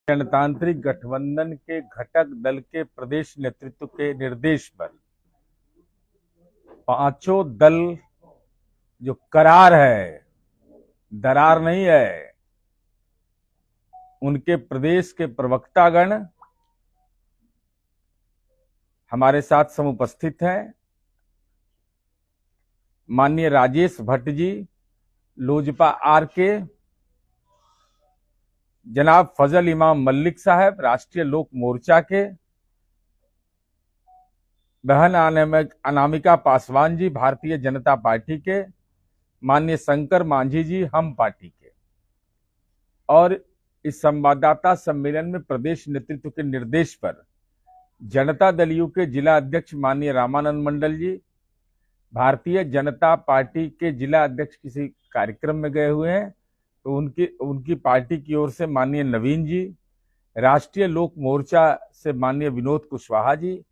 गणतांत्रिक गठबंधन के घटक दल के प्रदेश नेतृत्व के निर्देश पर पांचों दल जो करार है, दरार नहीं है, उनके प्रदेश के प्रवक्तागण हमारे साथ समुपस्थित हैं। माननीय राजेश भट्ट जी, लोजपा आर के, जनाब फजल इमाम मल्लिक साहब राष्ट्रीय लोक मोर्चा के, बहन अनामिका पासवान जी भारतीय जनता पार्टी के, माननीय शंकर मांझी जी हम पार्टी के। और इस संवाददाता सम्मेलन में प्रदेश नेतृत्व के निर्देश पर जनता दल यू के जिला अध्यक्ष माननीय रामानंद मंडल जी, भारतीय जनता पार्टी के जिला अध्यक्ष किसी कार्यक्रम में गए हुए हैं तो उनकी पार्टी की ओर से माननीय नवीन जी, राष्ट्रीय लोक मोर्चा से माननीय विनोद कुशवाहा जी,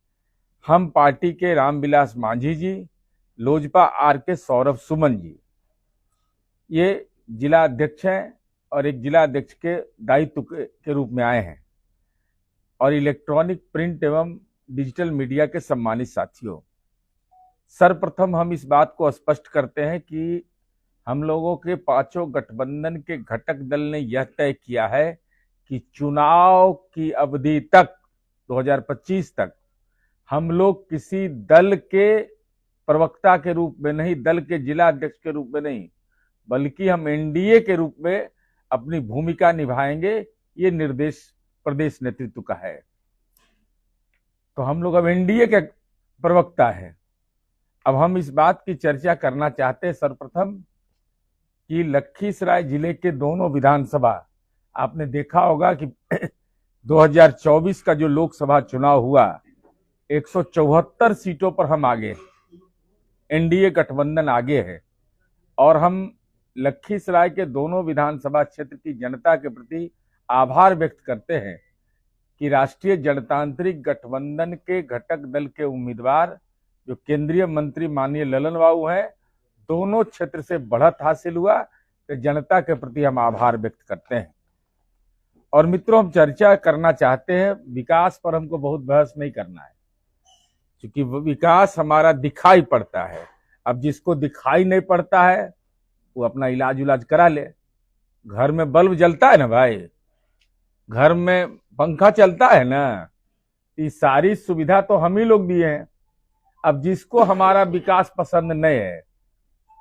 हम पार्टी के रामविलास मांझी जी, लोजपा आर के सौरभ सुमन जी, ये जिला अध्यक्ष हैं और एक जिला अध्यक्ष के दायित्व के रूप में आए हैं। और इलेक्ट्रॉनिक, प्रिंट एवं डिजिटल मीडिया के सम्मानित साथियों, सर्वप्रथम हम इस बात को स्पष्ट करते हैं कि हम लोगों के पांचों गठबंधन के घटक दल ने यह तय किया है कि चुनाव की अवधि तक 2025 तक हम लोग किसी दल के प्रवक्ता के रूप में नहीं, दल के जिला अध्यक्ष के रूप में नहीं, बल्कि हम एनडीए के रूप में अपनी भूमिका निभाएंगे। ये निर्देश प्रदेश नेतृत्व का है। तो हम लोग अब एनडीए के प्रवक्ता हैं। अब हम इस बात की चर्चा करना चाहते हैं सर्वप्रथम कि लखीसराय जिले के दोनों विधानसभा, आपने देखा होगा कि 2024 का जो लोकसभा चुनाव हुआ 174 सीटों पर हम आगे, एनडीए गठबंधन आगे है। और हम लखीसराय के दोनों विधानसभा क्षेत्र की जनता के प्रति आभार व्यक्त करते हैं कि राष्ट्रीय जनतांत्रिक गठबंधन के घटक दल के उम्मीदवार जो केंद्रीय मंत्री माननीय ललन बाबू हैं, दोनों क्षेत्र से बढ़त हासिल हुआ। तो जनता के प्रति हम आभार व्यक्त करते हैं। और मित्रों, हम चर्चा करना चाहते हैं, विकास पर हमको बहुत बहस नहीं करना है, क्योंकि विकास हमारा दिखाई पड़ता है। अब जिसको दिखाई नहीं पड़ता है वो अपना इलाज करा ले। घर में बल्ब जलता है ना भाई, घर में पंखा चलता है ना, ये सारी सुविधा तो हम ही लोग दिए हैं। अब जिसको हमारा विकास पसंद नहीं है,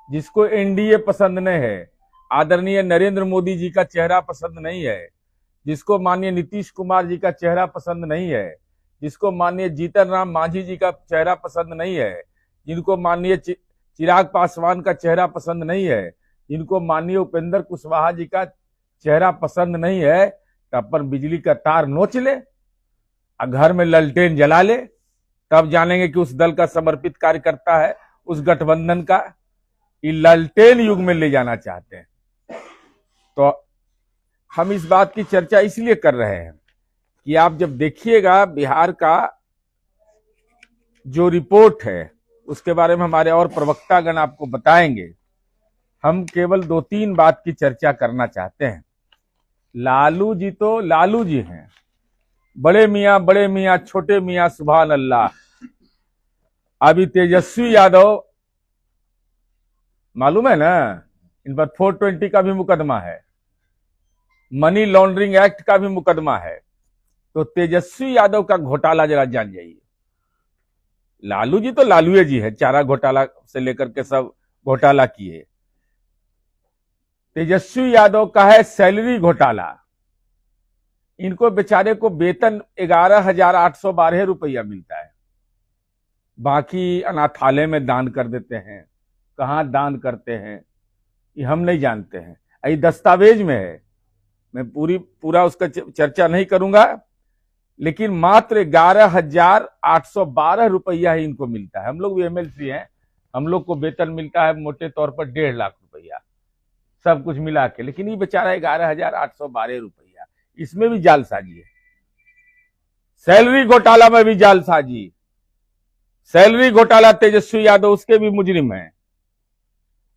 जिसको एनडीए पसंद नहीं है, आदरणीय नरेंद्र मोदी जी का चेहरा पसंद नहीं है, जिसको माननीय नीतीश कुमार जी का चेहरा पसंद नहीं है, जिसको माननीय जीतन राम मांझी जी का चेहरा पसंद नहीं है, जिनको माननीय चिराग पासवान का चेहरा पसंद नहीं है, जिनको माननीय उपेंद्र कुशवाहा जी का चेहरा पसंद नहीं है, तो अपन बिजली का तार नोच ले और घर में ललटेन जला ले, तब जानेंगे कि उस दल का समर्पित कार्यकर्ता है, उस गठबंधन का। ये ललटेन युग में ले जाना चाहते हैं। तो हम इस बात की चर्चा इसलिए कर रहे हैं कि आप जब देखिएगा बिहार का जो रिपोर्ट है उसके बारे में हमारे और प्रवक्तागण आपको बताएंगे। हम केवल 2-3 बात की चर्चा करना चाहते हैं। लालू जी तो लालू जी हैं, बड़े मियाँ छोटे मियाँ सुभान अल्लाह। अभी तेजस्वी यादव, मालूम है ना, इन पर 420 का भी मुकदमा है, मनी लॉन्ड्रिंग एक्ट का भी मुकदमा है। तो तेजस्वी यादव का घोटाला जरा जान जाइए। लालू जी तो लालू जी है, चारा घोटाला से लेकर के सब घोटाला किए। तेजस्वी यादव का है सैलरी घोटाला। इनको बेचारे को वेतन 11,812 रुपया मिलता है, बाकी अनाथालय में दान कर देते हैं। कहां दान करते हैं ये हम नहीं जानते हैं, ये दस्तावेज में है। मैं पूरा उसका चर्चा नहीं करूंगा, लेकिन मात्र 11,812 रुपया ही इनको मिलता है। हम लोग भी एमएलसी हैं, हम लोग को वेतन मिलता है मोटे तौर पर 1.5 लाख रुपया, सब कुछ मिला के। लेकिन ये बेचारा 11,812 रुपया, इसमें भी जालसाजी है। सैलरी घोटाला में भी जालसाजी, सैलरी घोटाला तेजस्वी यादव उसके भी मुजरिम हैं।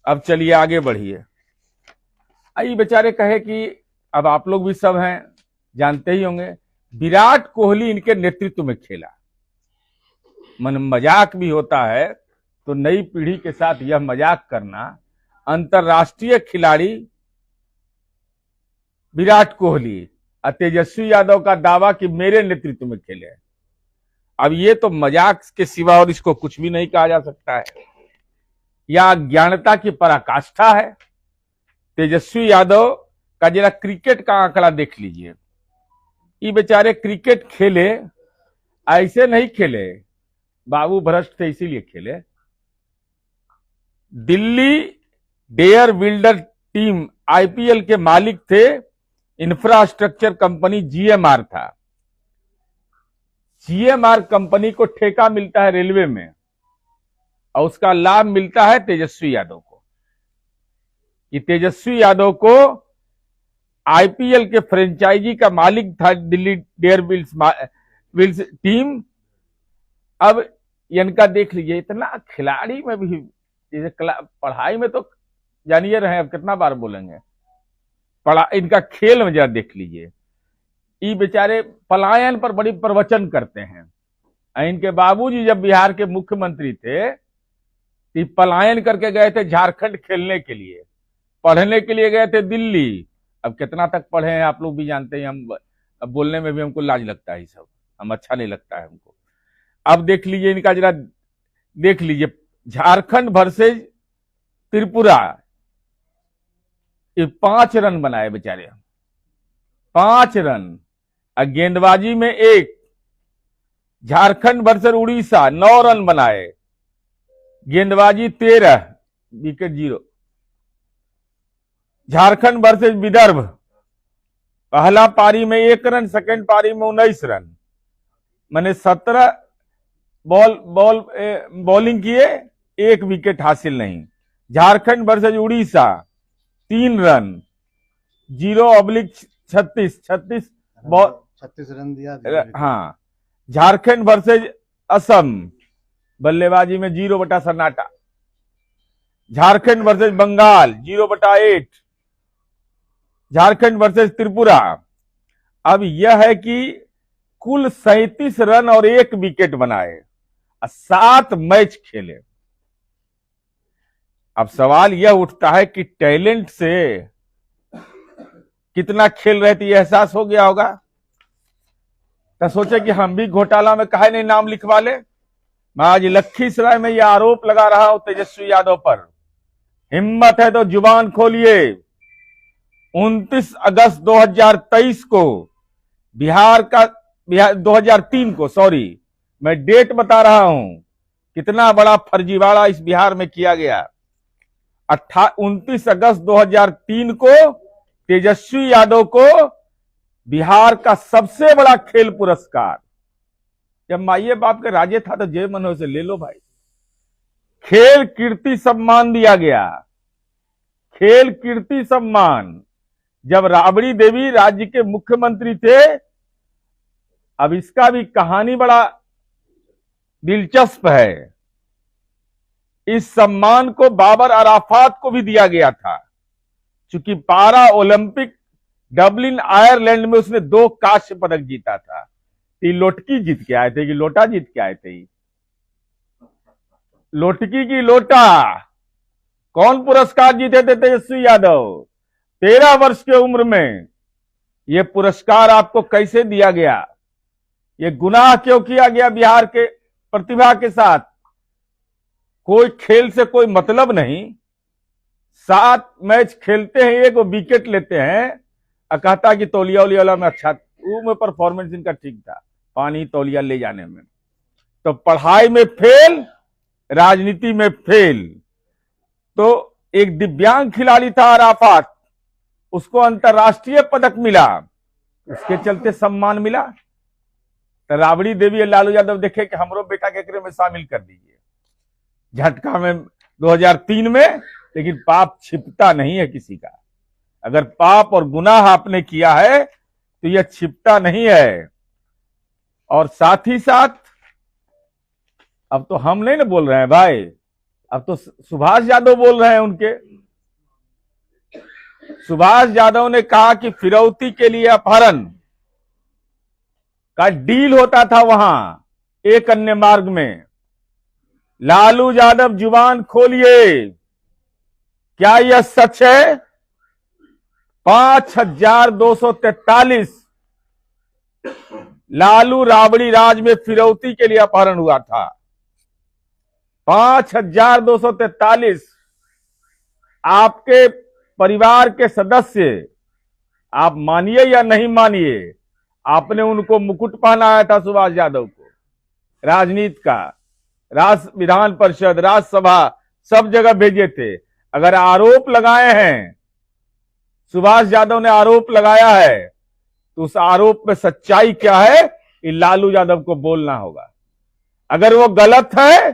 अब चलिए आगे बढ़िए। आइए बेचारे कहे कि अब आप लोग भी सब हैं, जानते ही होंगे। विराट कोहली इनके नेतृत्व में खेला। मन मजाक भी होता है तो नई पीढ़ी के साथ यह मजाक करना, अंतर्राष्ट्रीय खिलाड़ी विराट कोहली और तेजस्वी यादव का दावा कि मेरे नेतृत्व में खेले। अब ये तो मजाक के सिवा और इसको कुछ भी नहीं कहा जा सकता है, या अज्ञानता की पराकाष्ठा है। तेजस्वी यादव का जरा क्रिकेट का आंकड़ा देख लीजिए। ये बेचारे क्रिकेट खेले, ऐसे नहीं खेले, बाबू भ्रष्ट थे इसीलिए खेले। Delhi Daredevils team IPL के मालिक थे, इंफ्रास्ट्रक्चर कंपनी जीएमआर था। जीएमआर कंपनी को ठेका मिलता है रेलवे में और उसका लाभ मिलता है तेजस्वी यादव को। कि तेजस्वी यादव को आईपीएल के फ्रेंचाइजी का मालिक था दिल्ली डेयर बिल्डर्स टीम। अब इनका देख लीजिए, इतना खिलाड़ी में भी, जैसे पढ़ाई में तो जानिए रहे, अब कितना बार बोलेंगे, इनका खेल में जरा देख लीजिए। ये बेचारे पलायन पर बड़ी प्रवचन करते हैं। इनके बाबूजी जब बिहार के मुख्यमंत्री थे तो पलायन करके गए थे झारखंड खेलने के लिए, पढ़ने के लिए गए थे दिल्ली। अब कितना तक पढ़े हैं आप लोग भी जानते हैं। हम अब बोलने में भी हमको लाज लगता है, सब हम अच्छा नहीं लगता है हमको। अब देख लीजिए इनका जरा देख लीजिए, झारखंड वर्सेज त्रिपुरा, ये 5 रन बनाए बेचारे, 5 रन। गेंदबाजी में 1। झारखंड वर्सेज उड़ीसा 9 रन बनाए, गेंदबाजी 13, विकेट 0। झारखंड वर्सेज विदर्भ, पहला पारी में 1 रन, सेकंड पारी में 19 रन, मैंने 17 बॉलिंग किए, 1 विकेट हासिल नहीं। Jharkhand versus Orissa 3 run, 0/36, 36 run दिया। हाँ। झारखंड वर्सेज असम, बल्लेबाजी में 0 सन्नाटा। झारखंड वर्सेज बंगाल 0/8। झारखंड वर्सेज त्रिपुरा। अब यह है कि कुल 37 रन और 1 विकेट बनाए, 7 मैच खेले। अब सवाल यह उठता है कि टैलेंट से कितना खेल रहे थे, एहसास हो गया होगा। तो सोचे कि हम भी घोटाला में काहे नहीं नाम लिखवा ले। मैं आज लखीसराय में यह आरोप लगा रहा हूं तेजस्वी यादव पर। हिम्मत है तो जुबान खोलिए। 29 अगस्त 2023 को बिहार 2003 को, सॉरी मैं डेट बता रहा हूं, कितना बड़ा फर्जीवाड़ा इस बिहार में किया गया। 29 अगस्त 2003 को तेजस्वी यादव को बिहार का सबसे बड़ा खेल पुरस्कार, जब माइये बाप के राजे था तो जय मनोहर से ले लो भाई, खेल कीर्ति सम्मान दिया गया। खेल कीर्ति सम्मान जब राबड़ी देवी राज्य के मुख्यमंत्री थे। अब इसका भी कहानी बड़ा दिलचस्प है। इस सम्मान को बाबर अराफात को भी दिया गया था, चूंकि पारा ओलंपिक डबलिन आयरलैंड में उसने 2 कांस्य पदक जीता था। लोटकी जीत के आए थे कि लोटा जीत के आए थे? लोटकी की लोटा। कौन पुरस्कार जीते थे? तेजस्वी यादव। 13 वर्ष के उम्र में यह पुरस्कार आपको कैसे दिया गया? ये गुनाह क्यों किया गया बिहार के प्रतिभा के साथ? कोई खेल से कोई मतलब नहीं। 7 मैच खेलते हैं, 1 विकेट लेते हैं और कहता कि तौलिया वाला में अच्छा, वो में परफॉर्मेंस इनका ठीक था, पानी तौलिया ले जाने में। तो पढ़ाई में फेल, राजनीति में फेल। तो एक दिव्यांग खिलाड़ी था अराफात, उसको अंतरराष्ट्रीय पदक मिला, उसके चलते सम्मान मिला। तो राबड़ी देवी और लालू यादव देखे कि हमरो बेटा के एकरे में शामिल कर दीजिए, झटका में 2003 में। लेकिन पाप छिपता नहीं है किसी का। अगर पाप और गुनाह आपने किया है तो यह छिपता नहीं है। और साथ ही साथ अब तो हम नहीं ना बोल रहे हैं भाई, अब तो सुभाष यादव बोल रहे हैं। उनके सुभाष यादव ने कहा कि फिरौती के लिए अपहरण का डील होता था वहां एक अन्य मार्ग में। लालू यादव जुबान खोलिए, क्या यह सच है? 5243 लालू राबड़ी राज में फिरौती के लिए अपहरण हुआ था। 5243 आपके परिवार के सदस्य, आप मानिए या नहीं मानिए, आपने उनको मुकुट पहनाया था सुभाष यादव को, राजनीति का, विधान परिषद, राज्यसभा, सब जगह भेजे थे। अगर आरोप लगाए हैं, सुभाष यादव ने आरोप लगाया है, तो उस आरोप में सच्चाई क्या है, ये लालू यादव को बोलना होगा। अगर वो गलत है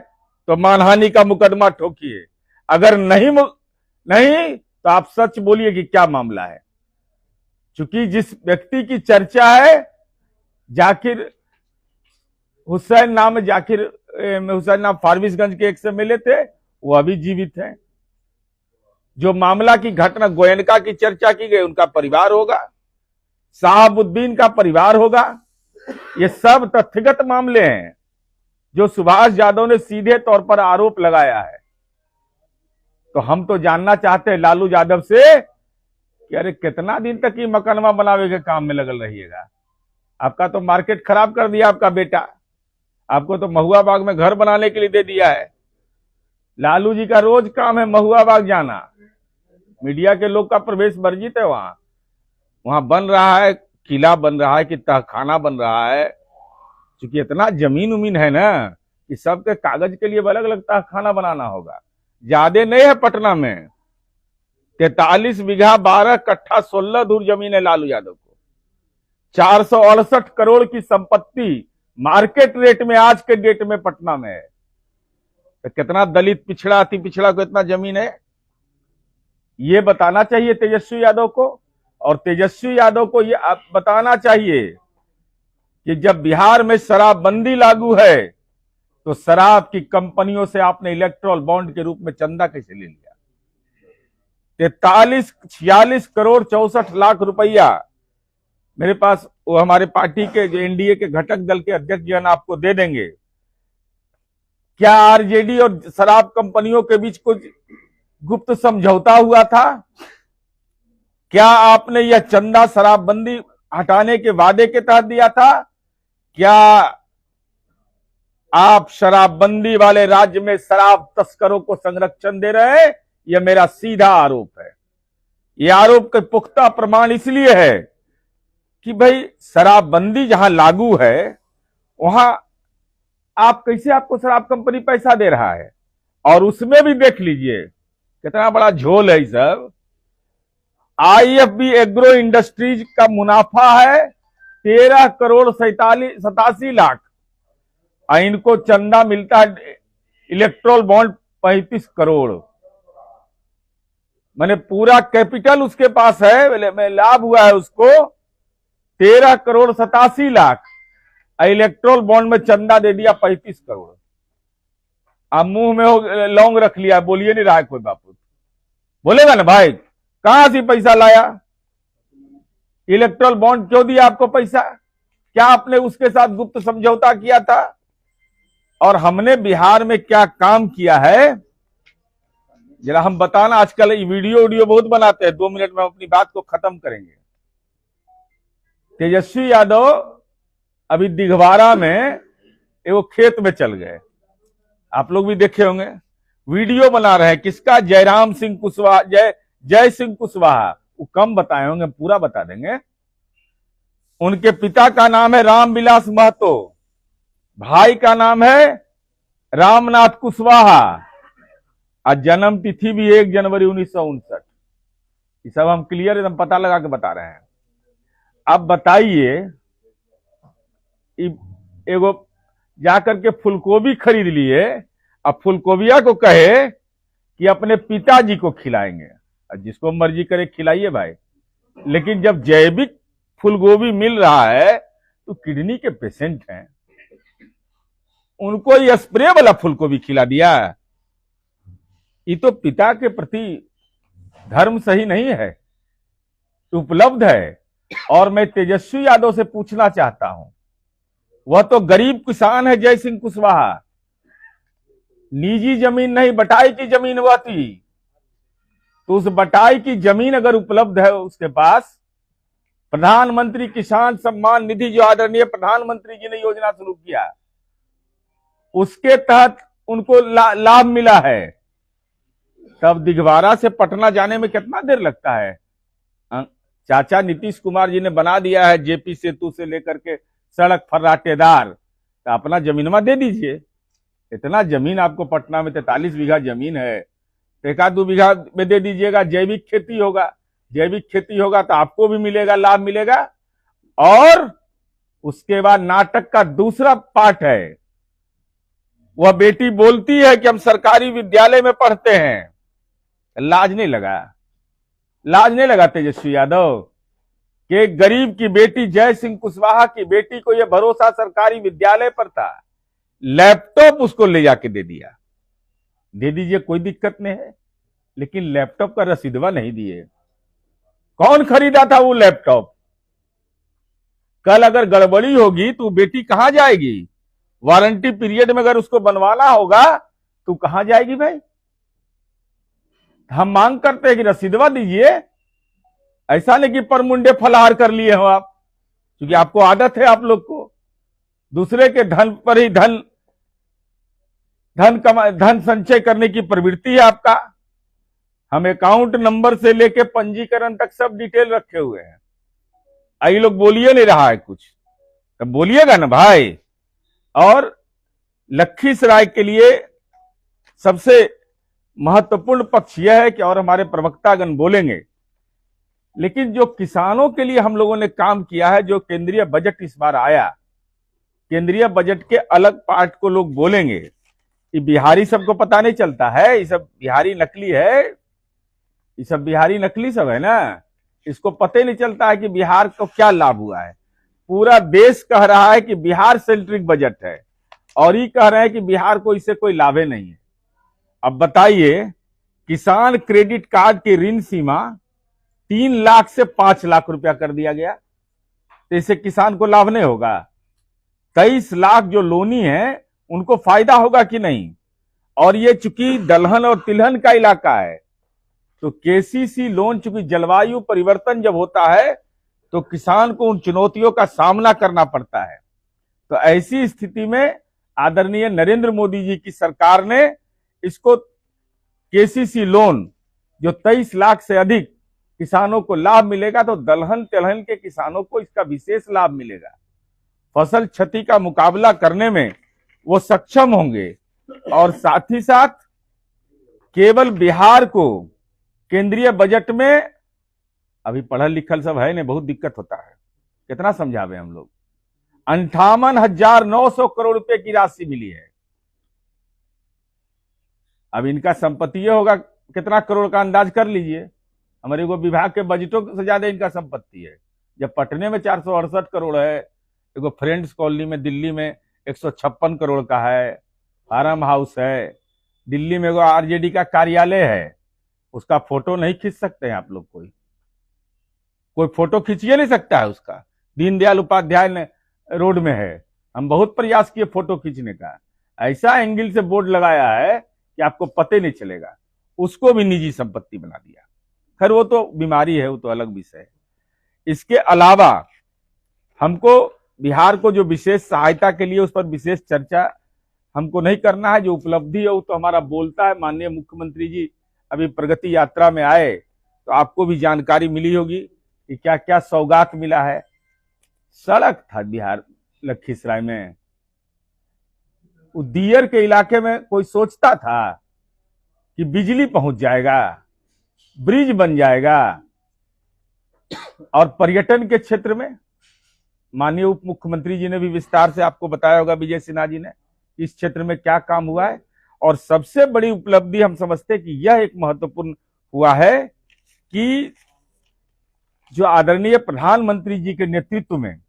तो मानहानि का मुकदमा ठोकिए, अगर नहीं तो आप सच बोलिए कि क्या मामला है। चूंकि जिस व्यक्ति की चर्चा है, जाकिर हुसैन नाम फारबिसगंज के एक से मिले थे, वो अभी जीवित हैं। जो मामला की घटना गोयनका की चर्चा की गई, उनका परिवार होगा, साहबुद्दीन का परिवार होगा। ये सब तथ्यगत मामले हैं जो सुभाष यादव ने सीधे तौर पर आरोप लगाया है। तो हम तो जानना चाहते हैं लालू यादव से कि अरे कितना दिन तक ये मकदमा बनावे के काम में लगल रहिएगा। आपका तो मार्केट खराब कर दिया आपका बेटा, आपको तो महुआ बाग में घर बनाने के लिए दे दिया है। लालू जी का रोज काम है महुआ बाग जाना, मीडिया के लोग का प्रवेश वर्जित है। वहां बन रहा है किला, बन रहा है कि तहखाना बन रहा है। क्योंकि इतना जमीन उमीन है ना कि सबके कागज के लिए अलग अलग तहखाना बनाना होगा। ज्यादा नहीं है पटना में, 43 बीघा 12 कट्ठा 16 धूर जमीन है लालू यादव को। 468 करोड़ की संपत्ति मार्केट रेट में आज के डेट में पटना में है। तो कितना दलित पिछड़ा अति पिछड़ा को इतना जमीन है, ये बताना चाहिए तेजस्वी यादव को। और तेजस्वी यादव को ये बताना चाहिए कि जब बिहार में शराबबंदी लागू है तो शराब की कंपनियों से आपने इलेक्ट्रल बॉन्ड के रूप में चंदा कैसे ले लिया। 46 करोड़ 64 लाख रुपया मेरे पास, वो हमारे पार्टी के जो एनडीए के घटक दल के अध्यक्ष जन आपको दे देंगे। क्या आरजेडी और शराब कंपनियों के बीच कुछ गुप्त समझौता हुआ था? क्या आपने यह चंदा शराबबंदी हटाने के वादे के तहत दिया था? क्या आप शराबबंदी वाले राज्य में शराब तस्करों को संरक्षण दे रहे हैं? यह मेरा सीधा आरोप है। यह आरोप के पुख्ता प्रमाण इसलिए है कि भाई शराबबंदी जहां लागू है वहां आप कैसे, आपको शराब कंपनी पैसा दे रहा है। और उसमें भी देख लीजिए कितना बड़ा झोल है सब। आईएफबी एग्रो इंडस्ट्रीज का मुनाफा है 13 करोड़ 87 लाख। इनको चंदा मिलता है इलेक्ट्रल बॉन्ड 35 करोड़। मैंने पूरा कैपिटल उसके पास है, लाभ हुआ है उसको 13 करोड़ 87 लाख। इलेक्ट्रल बॉन्ड में चंदा दे दिया 35 करोड़। आप मुंह में लौंग रख लिया, बोलिए नहीं रहा है कोई बापू। बोलेगा ना भाई, कहां से पैसा लाया? इलेक्ट्रल बॉन्ड क्यों दिया आपको पैसा? क्या आपने उसके साथ गुप्त समझौता किया था? और हमने बिहार में क्या काम किया है जरा हम बताना। आजकल वीडियो बहुत बनाते हैं, 2 मिनट में अपनी बात को खत्म करेंगे। तेजस्वी यादव अभी दिघवारा में वो खेत में चल गए, आप लोग भी देखे होंगे, वीडियो बना रहे हैं। किसका? जयराम सिंह कुशवाहा, जय सिंह कुशवाहा। वो कम बताए होंगे, पूरा बता देंगे। उनके पिता का नाम है रामविलास महतो, भाई का नाम है रामनाथ कुशवाहा, और जन्म तिथि भी 1 जनवरी 1959। ये सब हम क्लियर एकदम पता लगा के बता रहे हैं। अब बताइए, एगो जाकर के फूलगोभी खरीद लिए, अब फूलगोभिया को कहे कि अपने पिताजी को खिलाएंगे। जिसको मर्जी करे खिलाइए भाई, लेकिन जब जैविक फूलगोभी मिल रहा है तो किडनी के पेशेंट हैं, उनको ये स्प्रे वाला फूलगोभी खिला दिया। ये तो पिता के प्रति धर्म सही नहीं है, उपलब्ध है। और मैं तेजस्वी यादव से पूछना चाहता हूं वह तो गरीब किसान है जय सिंह कुशवाहा, निजी जमीन नहीं बटाई की जमीन वह थी। तो उस बटाई की जमीन अगर उपलब्ध है उसके पास, प्रधानमंत्री किसान सम्मान निधि जो आदरणीय प्रधानमंत्री जी ने योजना शुरू किया, उसके तहत उनको लाभ मिला है। तब दिघवारा से पटना जाने में कितना देर लगता है? चाचा नीतीश कुमार जी ने बना दिया है जेपी सेतु से लेकर के सड़क फर्राटेदार, तो अपना जमीनमा दे दीजिए। इतना जमीन आपको पटना में 43 बीघा जमीन है, एक आध 2 बीघा में दे दीजिएगा, जैविक खेती होगा। जैविक खेती होगा तो आपको भी मिलेगा, लाभ मिलेगा। और उसके बाद नाटक का दूसरा पार्ट है, वह बेटी बोलती है कि हम सरकारी विद्यालय में पढ़ते हैं। लाज नहीं लगा? लाज नहीं लगा तेजस्वी यादव कि गरीब की बेटी जय सिंह कुशवाहा की बेटी को यह भरोसा सरकारी विद्यालय पर था, लैपटॉप उसको ले जाके दे दिया। दे दीजिए, कोई दिक्कत नहीं है, लेकिन लैपटॉप का रसीदवा नहीं दिए। कौन खरीदा था वो लैपटॉप? कल अगर गड़बड़ी होगी तो बेटी कहां जाएगी? वारंटी पीरियड में अगर उसको बनवाना होगा तो कहां जाएगी भाई? हम मांग करते हैं कि रसीदवा दीजिए। ऐसा नहीं कि परमुंडे फलाहार कर लिए हो आप, क्योंकि आपको आदत है, आप लोग को दूसरे के धन पर ही धन संचय करने की प्रवृत्ति है आपका। हम अकाउंट नंबर से लेके पंजीकरण तक सब डिटेल रखे हुए हैं। आई लोग बोलिए नहीं रहा है कुछ, तो बोलिएगा ना भाई। और लखीसराय के लिए सबसे महत्वपूर्ण पक्ष यह है कि, और हमारे प्रवक्तागण बोलेंगे, लेकिन जो किसानों के लिए हम लोगों ने काम किया है, जो केंद्रीय बजट इस बार आया, केंद्रीय बजट के अलग पार्ट को लोग बोलेंगे। ये बिहारी सबको पता नहीं चलता है, ये सब बिहारी नकली है, ये सब बिहारी नकली सब है ना। इसको पता ही नहीं चलता है कि बिहार को क्या लाभ हुआ है। पूरा देश कह रहा है कि बिहार सेंट्रिक बजट है, और ये कह रहे हैं कि बिहार को इससे कोई लाभ नहीं है। अब बताइए, किसान क्रेडिट कार्ड की ऋण सीमा 3 लाख से 5 लाख रुपया कर दिया गया, तो इससे किसान को लाभ नहीं होगा? 23 लाख जो लोनी है उनको फायदा होगा कि नहीं? और ये चूंकि दलहन और तिलहन का इलाका है, तो केसीसी लोन, चूंकि जलवायु परिवर्तन जब होता है तो किसान को उन चुनौतियों का सामना करना पड़ता है। तो ऐसी स्थिति में आदरणीय नरेंद्र मोदी जी की सरकार ने इसको केसीसी लोन, जो 23 लाख से अधिक किसानों को लाभ मिलेगा, तो दलहन तिलहन के किसानों को इसका विशेष लाभ मिलेगा। फसल क्षति का मुकाबला करने में वो सक्षम होंगे। और साथ ही साथ केवल बिहार को केंद्रीय बजट में, अभी पढ़ल लिखल सब है ने, बहुत दिक्कत होता है, कितना समझावे हम लोग। 58,900 करोड़ रुपए की राशि मिली है। अब इनका संपत्ति ये होगा कितना करोड़ का, अंदाज कर लीजिए। हमारे को विभाग के बजटों से ज्यादा इनका संपत्ति है। जब पटने में 468 करोड़ है, एगो फ्रेंड्स कॉलोनी में दिल्ली में 156 करोड़ का है, फार्म हाउस है, दिल्ली में एगो आरजेडी का कार्यालय है, उसका फोटो नहीं खींच सकते हैं आप लोग? कोई फोटो खींचिए नहीं सकता है उसका। दीनदयाल उपाध्याय रोड में है, हम बहुत प्रयास किए फोटो खींचने का, ऐसा एंगल से बोर्ड लगाया है कि आपको पता नहीं चलेगा। उसको भी निजी संपत्ति बना दिया। खैर वो तो बीमारी है, वो तो अलग विषय है। इसके अलावा हमको बिहार को जो विशेष सहायता के लिए, उस पर विशेष चर्चा हमको नहीं करना है। जो उपलब्धि है वो तो हमारा बोलता है। माननीय मुख्यमंत्री जी अभी प्रगति यात्रा में आए तो आपको भी जानकारी मिली होगी कि क्या क्या सौगात मिला है। सड़क था बिहार लखीसराय में, दियर के इलाके में कोई सोचता था कि बिजली पहुंच जाएगा, ब्रिज बन जाएगा। और पर्यटन के क्षेत्र में माननीय उप मुख्यमंत्री जी ने भी विस्तार से आपको बताया होगा, विजय सिन्हा जी ने, इस क्षेत्र में क्या काम हुआ है। और सबसे बड़ी उपलब्धि हम समझते हैं कि यह एक महत्वपूर्ण हुआ है कि जो आदरणीय प्रधानमंत्री जी के नेतृत्व में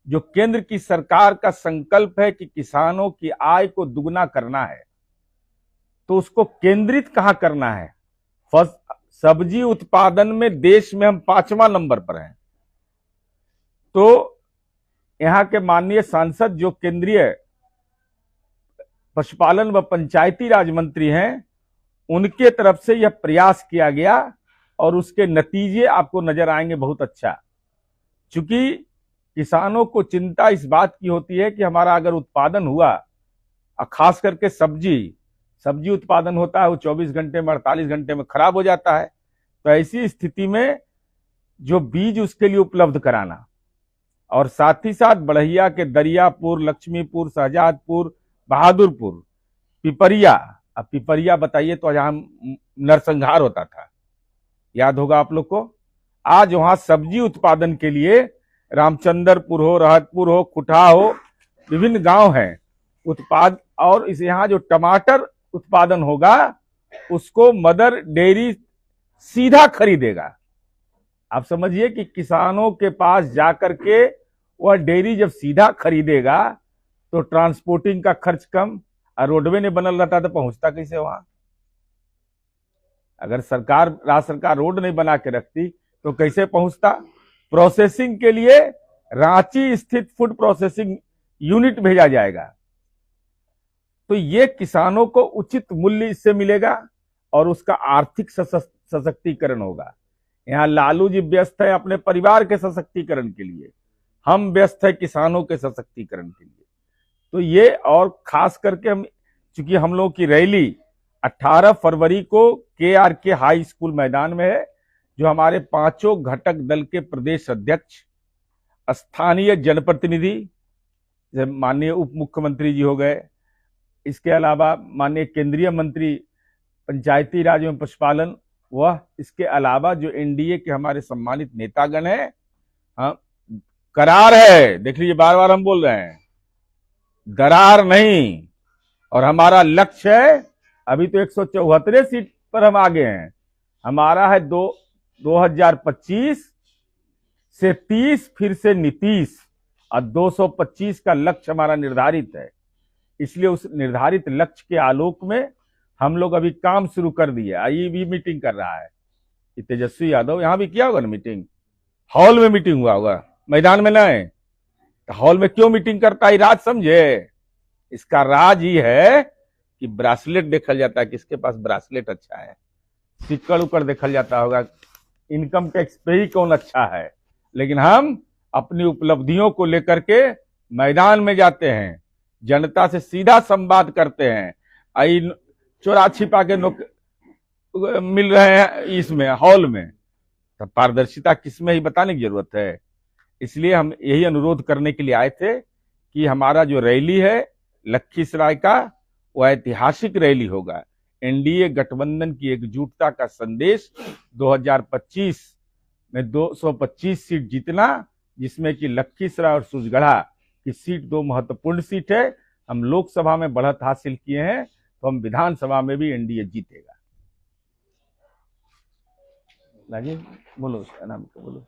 जो केंद्र की सरकार का संकल्प है कि किसानों की आय को दुगना करना है, तो उसको केंद्रित कहां करना है? सब्जी उत्पादन में देश में हम 5वां नंबर पर हैं। तो यहाँ के माननीय सांसद जो केंद्रीय पशुपालन व पंचायती राज मंत्री हैं, उनके तरफ से यह प्रयास किया गया और उसके नतीजे आपको नजर आएंगे बहुत अच्छा। चूंकि किसानों को चिंता इस बात की होती है कि हमारा अगर उत्पादन हुआ, खास करके सब्जी उत्पादन होता है, वो 24 घंटे में 48 घंटे में खराब हो जाता है। तो ऐसी स्थिति में जो बीज उसके लिए उपलब्ध कराना और साथ ही साथ बढ़ैया के दरियापुर, लक्ष्मीपुर, शहजादपुर, बहादुरपुर, पिपरिया, अब पिपरिया बताइए तो जहां नरसंहार होता था, याद होगा आप लोग को। आज वहां सब्जी उत्पादन के लिए रामचंद्रपुर हो, रहतपुर हो, कुठा हो, विभिन्न गांव हैं उत्पाद, और इस यहाँ जो टमाटर उत्पादन होगा उसको मदर डेयरी सीधा खरीदेगा। आप समझिए कि किसानों के पास जाकर के वह डेयरी जब सीधा खरीदेगा तो ट्रांसपोर्टिंग का खर्च कम, और रोडवे ने बनल रहता तो पहुंचता कैसे वहां। अगर राज्य सरकार रोड नहीं बना के रखती तो कैसे पहुंचता। प्रोसेसिंग के लिए रांची स्थित फूड प्रोसेसिंग यूनिट भेजा जाएगा, तो ये किसानों को उचित मूल्य इससे मिलेगा और उसका आर्थिक सशक्तिकरण होगा। यहाँ लालू जी व्यस्त है अपने परिवार के सशक्तिकरण के लिए, हम व्यस्त है किसानों के सशक्तिकरण के लिए। तो ये, और खास करके चूंकि हम लोगों की रैली 18 फरवरी को KRK हाई स्कूल मैदान में है, जो हमारे पांचों घटक दल के प्रदेश अध्यक्ष, स्थानीय जनप्रतिनिधि, माननीय उप मुख्यमंत्री जी हो गए, इसके अलावा माननीय केंद्रीय मंत्री पंचायती राज एवं पशुपालन, वह इसके अलावा जो NDA के हमारे सम्मानित नेतागण हैं, हाँ, करार है, देख लीजिए बार बार हम बोल रहे हैं, दरार नहीं। और हमारा लक्ष्य है, अभी तो 174 सीट पर हम आगे हैं, हमारा है 2025 से 30, फिर से नीतीश, और 225 का लक्ष्य हमारा निर्धारित है। इसलिए उस निर्धारित लक्ष्य के आलोक में हम लोग अभी काम शुरू कर दिए। आई भी मीटिंग कर रहा है, तेजस्वी यादव यहां भी किया होगा ना मीटिंग, हॉल में मीटिंग हुआ होगा, मैदान में नहीं। हॉल में क्यों मीटिंग करता है, राज समझे। इसका राज ही है कि ब्रासलेट देखा जाता है, किसके पास ब्रासलेट अच्छा है, सिक्कड़ उकड़ देखा जाता होगा, इनकम टैक्स पे ही कौन अच्छा है। लेकिन हम अपनी उपलब्धियों को लेकर के मैदान में जाते हैं, जनता से सीधा संवाद करते हैं। आई चोरा छिपा के मिल रहे हैं इसमें हॉल में, तो पारदर्शिता किसमें ही बताने की जरूरत है। इसलिए हम यही अनुरोध करने के लिए आए थे कि हमारा जो रैली है लखीसराय का, वह ऐतिहासिक रैली होगा। NDA गठबंधन की एकजुटता का संदेश 2025 में 225 सीट जीतना, जिसमें कि लखीसराय और सूरजगढ़ा की सीट 2 महत्वपूर्ण सीट है। हम लोकसभा में बढ़त हासिल किए हैं, तो हम विधानसभा में भी NDA जीतेगा। बोलो, नाम बोलो।